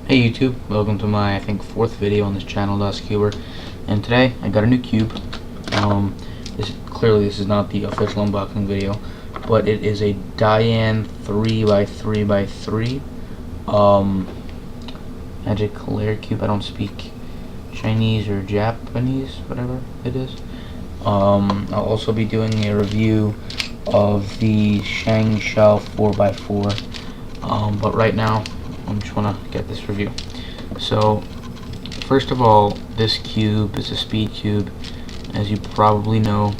Hey YouTube, welcome to my I think fourth video on this channel, Cuber. And today I got a new cube. This is not the official unboxing video, but it is a DaYan 3x3x3 magic layer cube. I don't speak Chinese or Japanese, whatever it is. I'll also be doing a review of the Shang-Shao 4x4. But right now I just want to get this review. So first of all, this cube is a speed cube, as you probably know,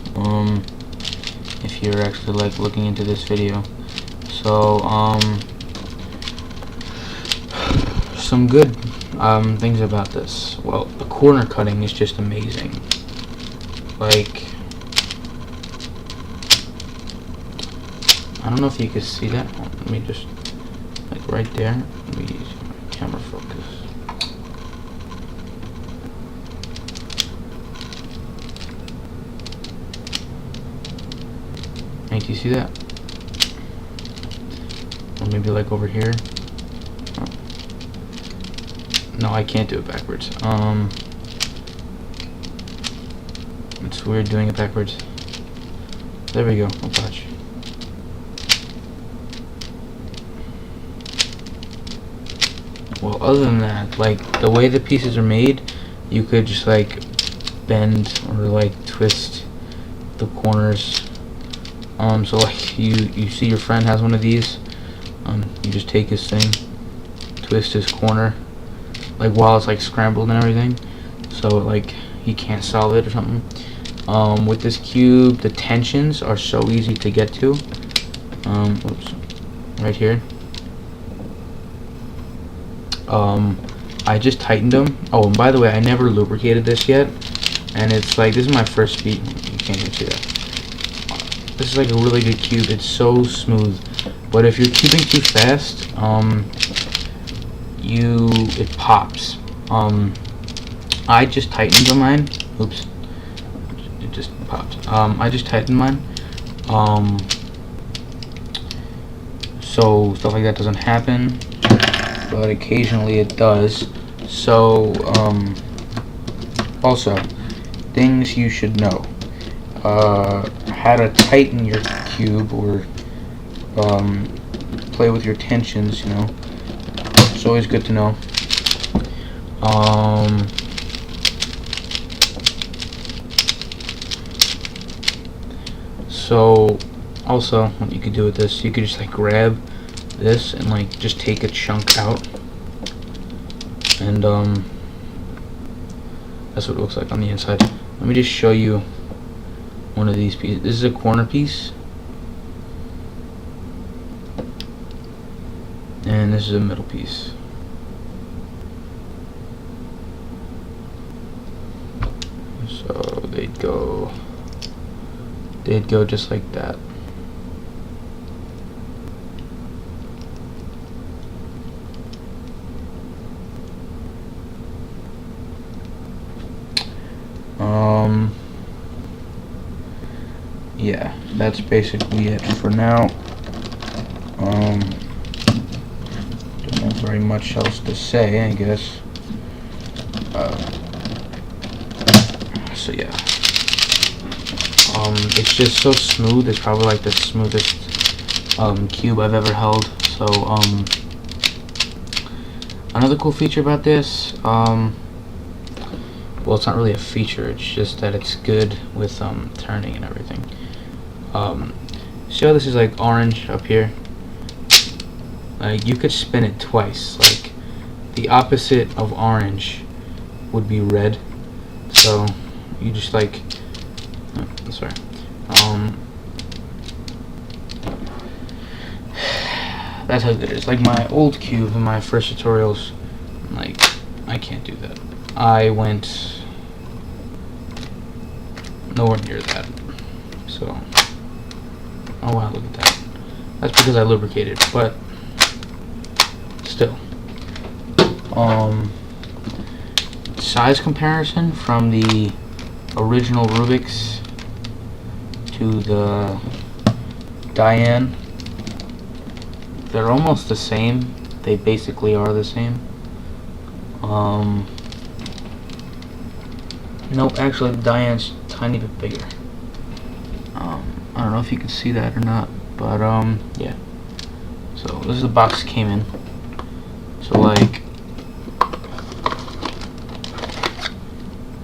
if you're actually like looking into this video. So some good things about this. Well, the corner cutting is just amazing. Like, I don't know if you can see that. Let me just, like right there, let me use camera focus. Hey, do you see that? Or maybe like over here. Oh. No, I can't do it backwards. It's weird doing it backwards. There we go. Oh, watch. Well, other than that, like the way the pieces are made, you could just like bend or like twist the corners. So like you see your friend has one of these. You just take his thing, twist his corner, like while it's like scrambled and everything, so like he can't solve it or something. With this cube, the tensions are so easy to get to. Oops, right here. I just tightened them. Oh, and by the way, I never lubricated this yet, and it's like, this is my first speed. You can't even see that. This is like a really good cube. It's so smooth, but if you're cubing too fast, it pops. I just tightened mine. Oops, it just popped. I just tightened mine. So stuff like that doesn't happen, but occasionally it does. So also things you should know: how to tighten your cube or play with your tensions. You know, it's always good to know. So also what you could do with this, you could just like grab this and like just take a chunk out, and that's what it looks like on the inside. Let me just show you one of these pieces. This is a corner piece, and this is a middle piece. So they'd go just like that. Yeah, that's basically it for now. Don't have very much else to say, I guess. So yeah, it's just so smooth. It's probably like the smoothest cube I've ever held. So another cool feature about this, well, it's not really a feature, it's just that it's good with turning and everything. So this is like orange up here. Like you could spin it twice. Like the opposite of orange would be red. So you just like, oh, sorry. That's how good it is. Like my old cube in my first tutorials, like I can't do that. I went nowhere near that. So, oh wow, look at that. That's because I lubricated, but still. Size comparison from the original Rubik's to the DaYan. They're almost the same. They basically are the same. Nope, actually the DaYan's a tiny bit bigger. I don't know if you can see that or not, but yeah. So this is the box it came in. So like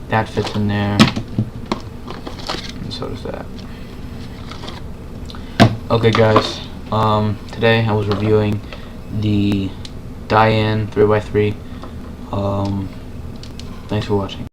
that fits in there, and so does that. Okay guys, today I was reviewing the DaYan 3x3. Thanks for watching.